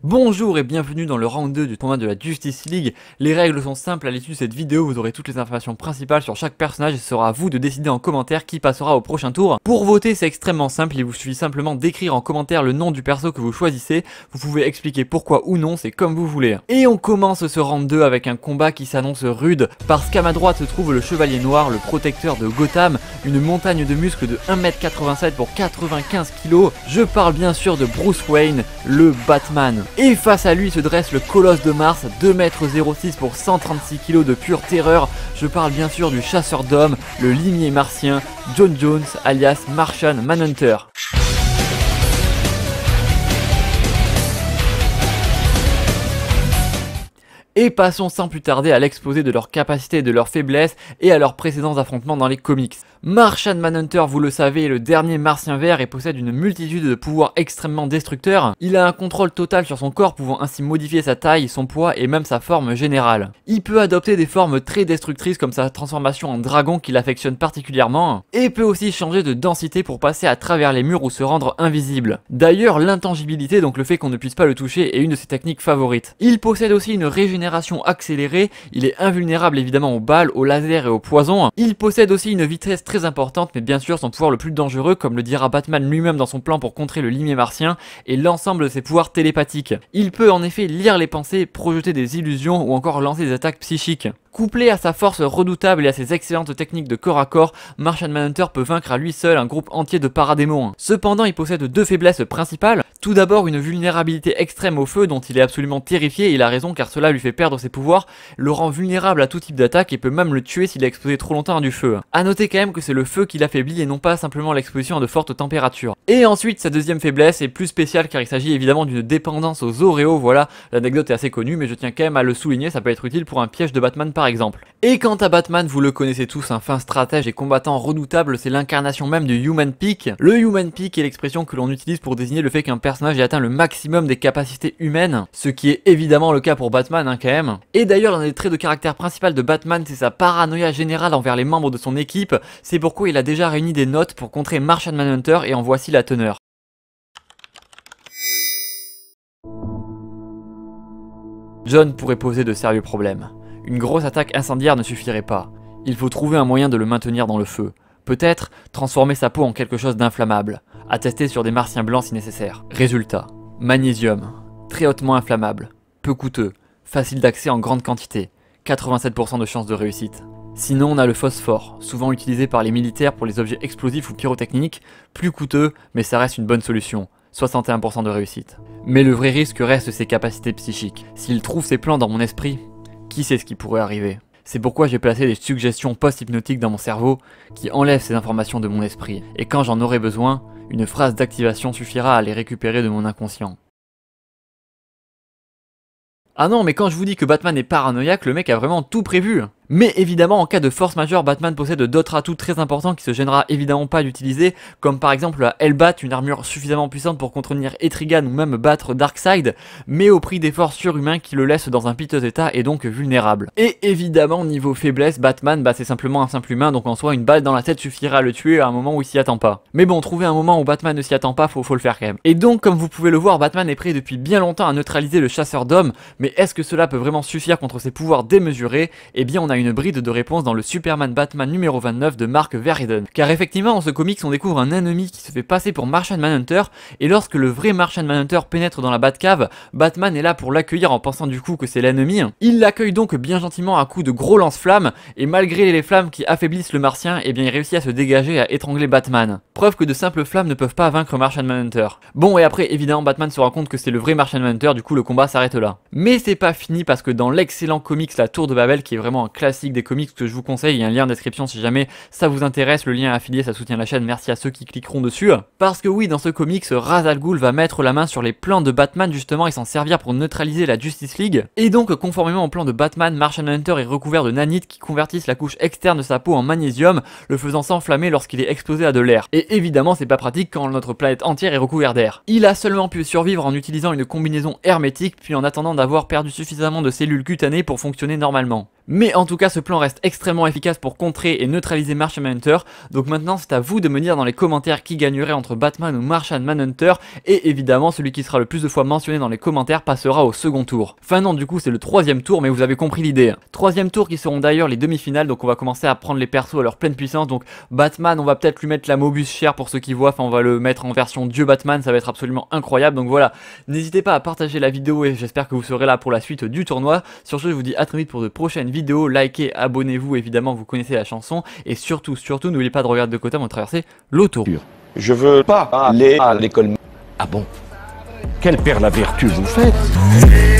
Bonjour et bienvenue dans le round 2 du tournoi de la Justice League. Les règles sont simples, à l'issue de cette vidéo vous aurez toutes les informations principales sur chaque personnage et ce sera à vous de décider en commentaire qui passera au prochain tour. Pour voter c'est extrêmement simple, il vous suffit simplement d'écrire en commentaire le nom du perso que vous choisissez. Vous pouvez expliquer pourquoi ou non, c'est comme vous voulez. Et on commence ce round 2 avec un combat qui s'annonce rude, parce qu'à ma droite se trouve le Chevalier Noir, le protecteur de Gotham, une montagne de muscles de 1m87 pour 95 kg. Je parle bien sûr de Bruce Wayne, le Batman. Et face à lui se dresse le Colosse de Mars, 2m06 pour 136 kg de pure terreur. Je parle bien sûr du chasseur d'hommes, le limier martien, J'onn J'onzz alias Martian Manhunter. Et passons sans plus tarder à l'exposé de leurs capacités et de leurs faiblesses et à leurs précédents affrontements dans les comics. Martian Manhunter, vous le savez, est le dernier Martien vert et possède une multitude de pouvoirs extrêmement destructeurs. Il a un contrôle total sur son corps, pouvant ainsi modifier sa taille, son poids et même sa forme générale. Il peut adopter des formes très destructrices comme sa transformation en dragon qu'il affectionne particulièrement, et peut aussi changer de densité pour passer à travers les murs ou se rendre invisible. D'ailleurs, l'intangibilité, donc le fait qu'on ne puisse pas le toucher, est une de ses techniques favorites. Il possède aussi une régénération accélérée, il est invulnérable évidemment aux balles, aux lasers et aux poisons. Il possède aussi une vitesse très importante, mais bien sûr son pouvoir le plus dangereux, comme le dira Batman lui-même dans son plan pour contrer le limier martien, et l'ensemble de ses pouvoirs télépathiques. Il peut en effet lire les pensées, projeter des illusions ou encore lancer des attaques psychiques. Couplé à sa force redoutable et à ses excellentes techniques de corps à corps, Martian Manhunter peut vaincre à lui seul un groupe entier de paradémons. Cependant, il possède deux faiblesses principales. Tout d'abord, une vulnérabilité extrême au feu dont il est absolument terrifié, et il a raison car cela lui fait perdre ses pouvoirs, le rend vulnérable à tout type d'attaque et peut même le tuer s'il est exposé trop longtemps à du feu. A noter quand même que c'est le feu qui l'affaiblit et non pas simplement l'exposition à de fortes températures. Et ensuite, sa deuxième faiblesse est plus spéciale car il s'agit évidemment d'une dépendance aux Oreos. Voilà, l'anecdote est assez connue mais je tiens quand même à le souligner, ça peut être utile pour un piège de Batman par exemple. Et quant à Batman, vous le connaissez tous, un fin stratège et combattant redoutable, c'est l'incarnation même du Human Peak. Le Human Peak est l'expression que l'on utilise pour désigner le fait qu'un personnage ait atteint le maximum des capacités humaines, ce qui est évidemment le cas pour Batman quand même. Et d'ailleurs l'un des traits de caractère principal de Batman, c'est sa paranoïa générale envers les membres de son équipe, c'est pourquoi il a déjà réuni des notes pour contrer Martian Manhunter et en voici la teneur. John pourrait poser de sérieux problèmes. Une grosse attaque incendiaire ne suffirait pas. Il faut trouver un moyen de le maintenir dans le feu. Peut-être transformer sa peau en quelque chose d'inflammable, à tester sur des martiens blancs si nécessaire. Résultat, magnésium, très hautement inflammable, peu coûteux, facile d'accès en grande quantité, 87% de chances de réussite. Sinon on a le phosphore, souvent utilisé par les militaires pour les objets explosifs ou pyrotechniques, plus coûteux mais ça reste une bonne solution. 61% de réussite. Mais le vrai risque reste ses capacités psychiques. S'il trouve ses plans dans mon esprit, qui sait ce qui pourrait arriver? C'est pourquoi j'ai placé des suggestions post-hypnotiques dans mon cerveau qui enlèvent ces informations de mon esprit. Et quand j'en aurai besoin, une phrase d'activation suffira à les récupérer de mon inconscient. Ah non, mais quand je vous dis que Batman est paranoïaque, le mec a vraiment tout prévu. Mais évidemment, en cas de force majeure, Batman possède d'autres atouts très importants qui se gênera évidemment pas d'utiliser, comme par exemple la Hellbat, une armure suffisamment puissante pour contenir Etrigan ou même battre Darkseid, mais au prix d'efforts surhumains qui le laissent dans un piteux état et donc vulnérable. Et évidemment, niveau faiblesse, Batman, c'est simplement un simple humain, donc en soi, une balle dans la tête suffira à le tuer à un moment où il s'y attend pas. Mais bon, trouver un moment où Batman ne s'y attend pas, faut le faire quand même. Et donc, comme vous pouvez le voir, Batman est prêt depuis bien longtemps à neutraliser le chasseur d'hommes, mais est-ce que cela peut vraiment suffire contre ses pouvoirs démesurés? Eh bien, on a une bride de réponse dans le Superman Batman numéro 29 de Mark Verheiden. Car effectivement, dans ce comics, on découvre un ennemi qui se fait passer pour Martian Manhunter, et lorsque le vrai Martian Manhunter pénètre dans la Batcave, Batman est là pour l'accueillir en pensant du coup que c'est l'ennemi. Il l'accueille donc bien gentiment à coups de gros lance-flammes, et malgré les flammes qui affaiblissent le Martien, eh bien il réussit à se dégager et à étrangler Batman. Preuve que de simples flammes ne peuvent pas vaincre Martian Manhunter. Bon, et après, évidemment, Batman se rend compte que c'est le vrai Martian Manhunter, du coup le combat s'arrête là. Mais c'est pas fini parce que dans l'excellent comics La Tour de Babel, qui est vraiment un classique des comics que je vous conseille, il y a un lien en description si jamais ça vous intéresse, le lien est affilié, ça soutient la chaîne, merci à ceux qui cliqueront dessus. Parce que oui, dans ce comics, Ra's al Ghul va mettre la main sur les plans de Batman justement et s'en servir pour neutraliser la Justice League. Et donc, conformément au plan de Batman, Martian Manhunter est recouvert de nanites qui convertissent la couche externe de sa peau en magnésium, le faisant s'enflammer lorsqu'il est exposé à de l'air. Et évidemment, c'est pas pratique quand notre planète entière est recouverte d'air. Il a seulement pu survivre en utilisant une combinaison hermétique, puis en attendant d'avoir perdu suffisamment de cellules cutanées pour fonctionner normalement. Mais en tout cas, ce plan reste extrêmement efficace pour contrer et neutraliser Martian Manhunter. Donc maintenant, c'est à vous de me dire dans les commentaires qui gagnerait entre Batman ou Martian Manhunter. Et évidemment, celui qui sera le plus de fois mentionné dans les commentaires passera au second tour. Enfin non, du coup, c'est le troisième tour, mais vous avez compris l'idée. Troisième tour qui seront d'ailleurs les demi-finales. Donc on va commencer à prendre les persos à leur pleine puissance. Donc Batman, on va peut-être lui mettre la Mobius Chair pour ceux qui voient. Enfin, on va le mettre en version Dieu Batman. Ça va être absolument incroyable. Donc voilà, n'hésitez pas à partager la vidéo et j'espère que vous serez là pour la suite du tournoi. Sur ce, je vous dis à très vite pour de prochaines vidéos. Likez, abonnez-vous, évidemment, vous connaissez la chanson. Et surtout, n'oubliez pas de regarder de côté avant de traverser l'autoroute. Je veux pas aller à l'école. Ah bon? Quelle père la vertu vous faites?